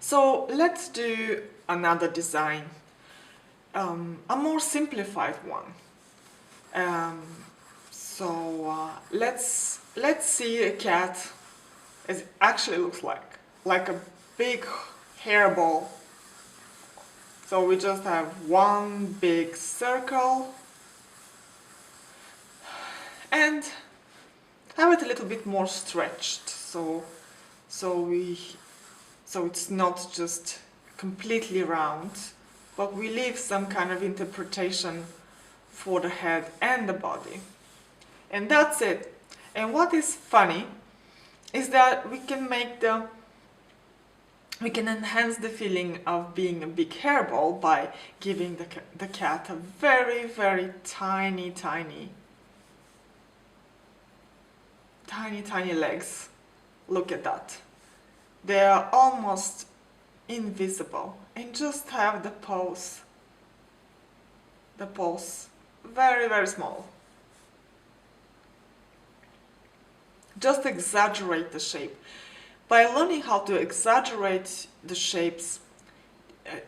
So let's do another design, a more simplified one. Let's see a cat as it actually looks like a big hairball. So we just have one big circle and have it a little bit more stretched, so it's not just completely round, but we leave some kind of interpretation for the head and the body. And that's it. And what is funny is that we can enhance the feeling of being a big hairball by giving the cat a very, very tiny legs. Look at that. They are almost invisible, and just have the paws very, very small. Just exaggerate the shape. By learning how to exaggerate the shapes,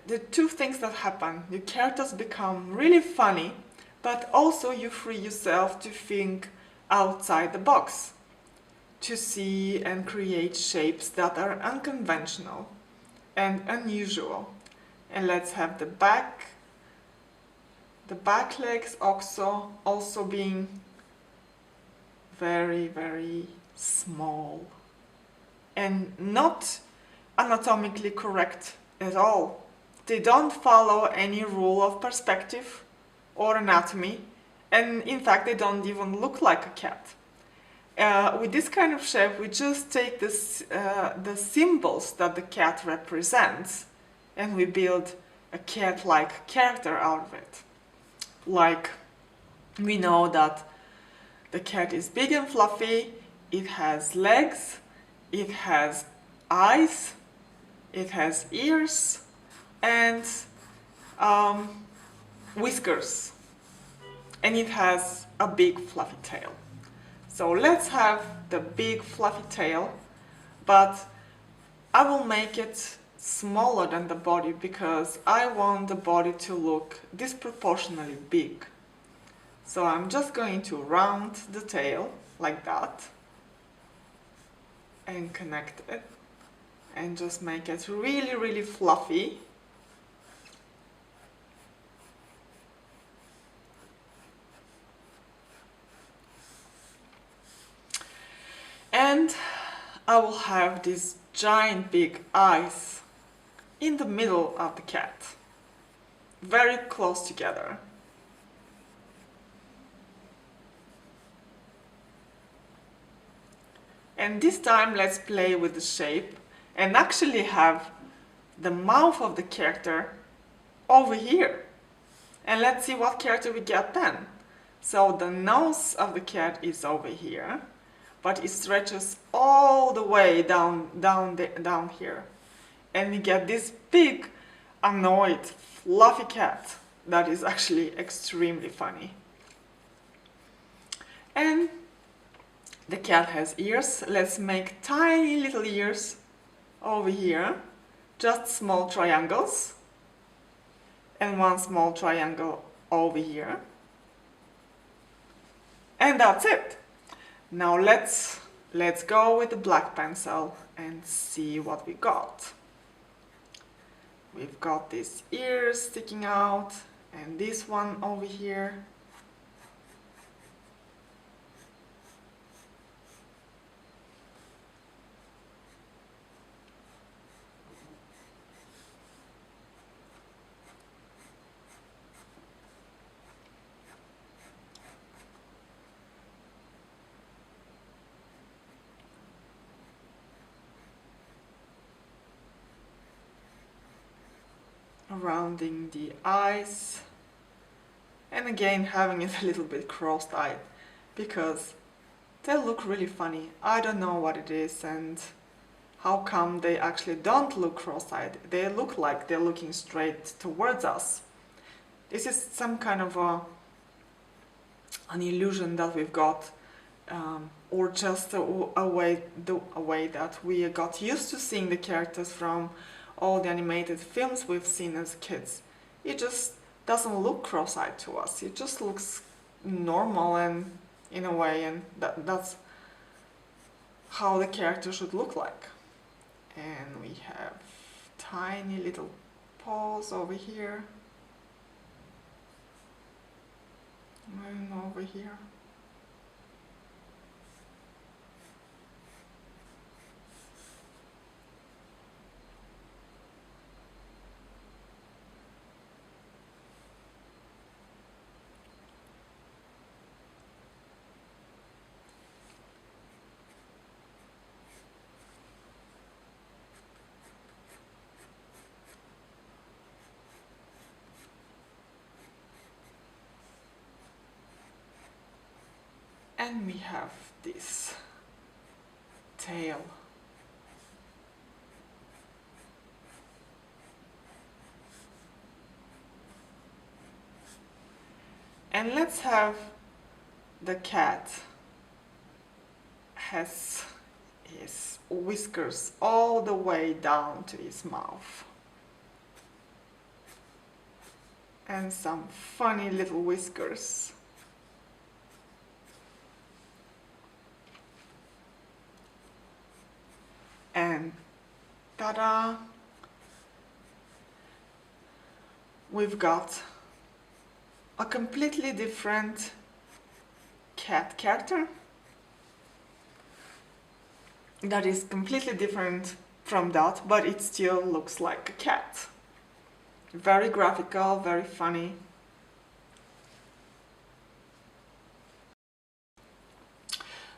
the two things that happen: your characters become really funny, but also you free yourself to think outside the box, to see and create shapes that are unconventional and unusual. And let's have the back legs also being very, very small and not anatomically correct at all. They don't follow any rule of perspective or anatomy, and in fact they don't even look like a cat. With this kind of shape, we just take the symbols that the cat represents and we build a cat-like character out of it. Like, we know that the cat is big and fluffy, it has legs, it has eyes, it has ears, and whiskers, and it has a big fluffy tail. So let's have the big fluffy tail, but I will make it smaller than the body because I want the body to look disproportionately big. So I'm just going to round the tail like that and connect it and just make it really, really fluffy. And I will have these giant big eyes in the middle of the cat, very close together. And this time let's play with the shape and actually have the mouth of the character over here. And let's see what character we get then. So the nose of the cat is over here, but it stretches all the way down here. And we get this big, annoyed, fluffy cat that is actually extremely funny. And the cat has ears. Let's make tiny little ears over here, just small triangles, and one small triangle over here. And that's it. Now let's go with the black pencil and see what we got. We've got these ears sticking out and this one over here. Rounding the eyes, and again having it a little bit cross-eyed because they look really funny. I don't know what it is and how come they actually don't look cross-eyed. They look like they're looking straight towards us. This is some kind of an illusion that we've got, or just a way that we got used to seeing the characters from all the animated films we've seen as kids, it just doesn't look cross-eyed to us. It just looks normal and in a way, and that's how the character should look like. And we have tiny little paws over here and over here. And we have this tail. And let's have the cat has his whiskers all the way down to his mouth. And some funny little whiskers. And ta-da! We've got a completely different cat character that is completely different from that, but it still looks like a cat. Very graphical, very funny.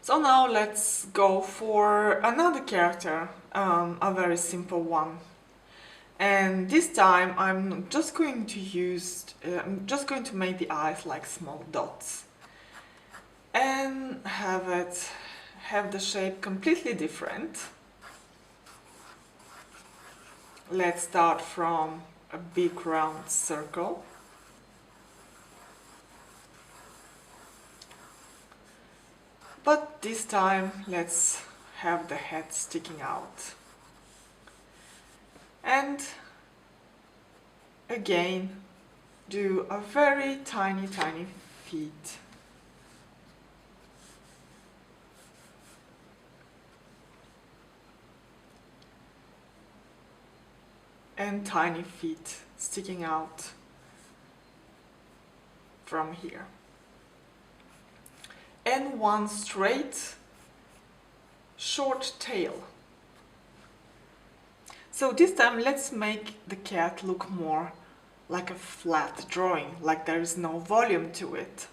So now let's go for another character, a very simple one. And this time I'm just going to make the eyes like small dots and have the shape completely different. Let's start from a big round circle. But this time let's have the head sticking out. And again, do a very tiny feet. And tiny feet sticking out from here. And one straight, short tail. So this time let's make the cat look more like a flat drawing, like there is no volume to it.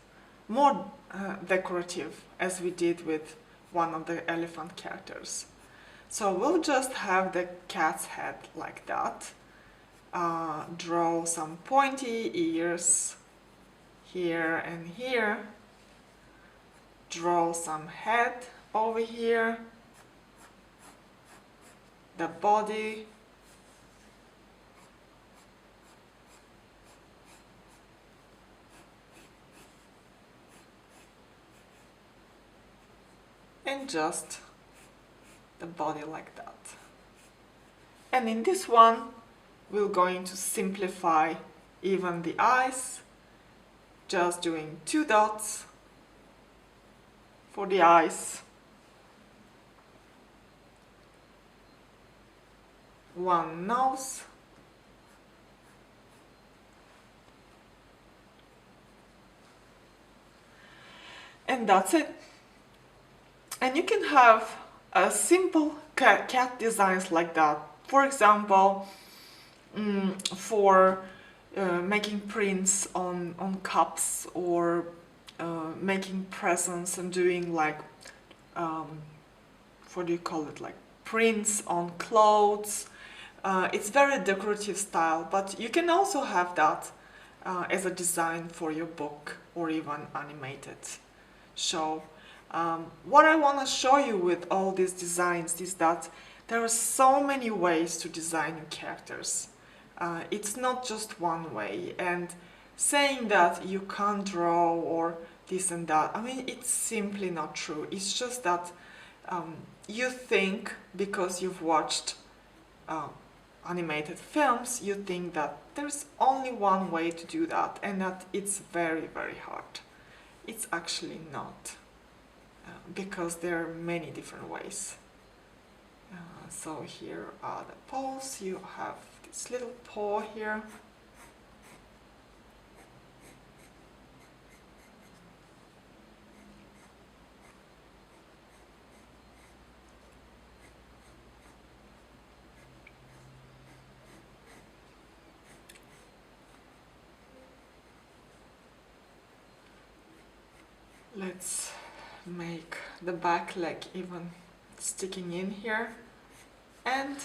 More decorative, as we did with one of the elephant characters. So we'll just have the cat's head like that. Draw some pointy ears here and here. Draw some head over here. The body. And just the body like that. And in this one, we're going to simplify even the eyes, just doing 2 dots for the eyes, 1 nose, and that's it. And you can have a simple cat designs like that. For example, for making prints on cups, or making presents and doing like, what do you call it, like prints on clothes. It's very decorative style, but you can also have that as a design for your book or even animated show. What I want to show you with all these designs is that there are so many ways to design your characters. It's not just one way, and saying that you can't draw or this and that, I mean, it's simply not true. It's just that you think because you've watched animated films, you think that there's only one way to do that and that it's very, very hard. It's actually not, because there are many different ways. So here are the paws. You have this little paw here. Let's make the back leg even sticking in here, and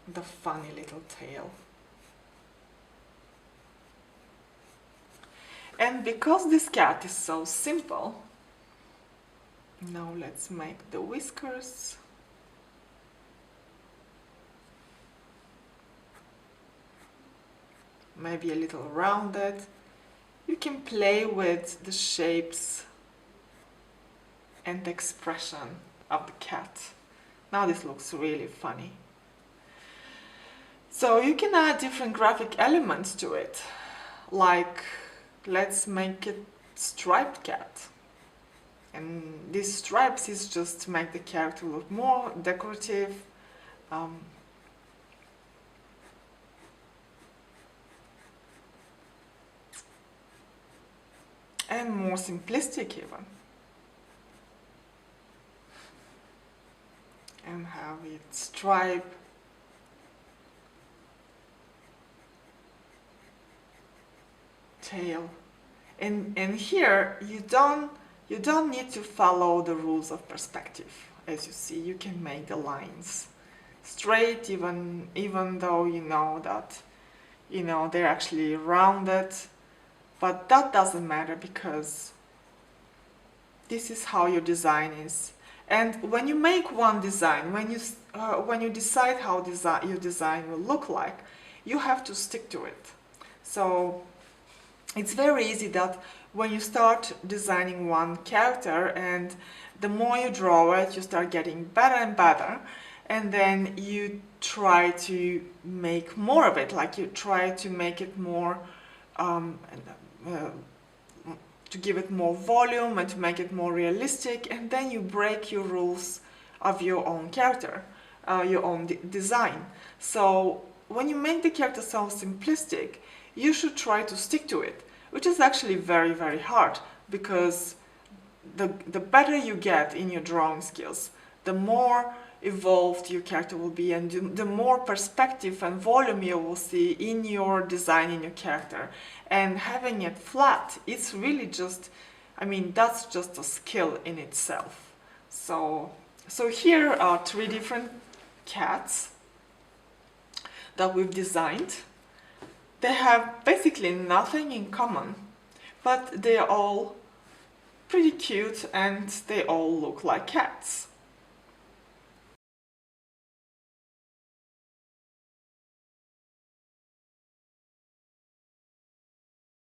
the funny little tail. And because this cat is so simple, now let's make the whiskers. Maybe a little rounded. You can play with the shapes and the expression of the cat. Now this looks really funny. So you can add different graphic elements to it, like let's make it striped cat. And these stripes is just to make the character look more decorative. And more simplistic even. And have it stripe. Tail. And here you don't need to follow the rules of perspective. As you see, you can make the lines straight even though you know that they're actually rounded. But that doesn't matter because this is how your design is. And when you make one design, when you decide how your design will look like, you have to stick to it. So it's very easy that when you start designing one character and the more you draw it, you start getting better and better. And then you try to make more of it, like you try to make it more to give it more volume and to make it more realistic, and then you break your rules of your own character, your own design. So when you make the character so simplistic, you should try to stick to it, which is actually very, very hard, because the better you get in your drawing skills, the more evolved your character will be, and the more perspective and volume you will see in your design, in your character. And having it flat, it's really just, that's just a skill in itself. So here are 3 different cats that we've designed. They have basically nothing in common, but they're all pretty cute and they all look like cats.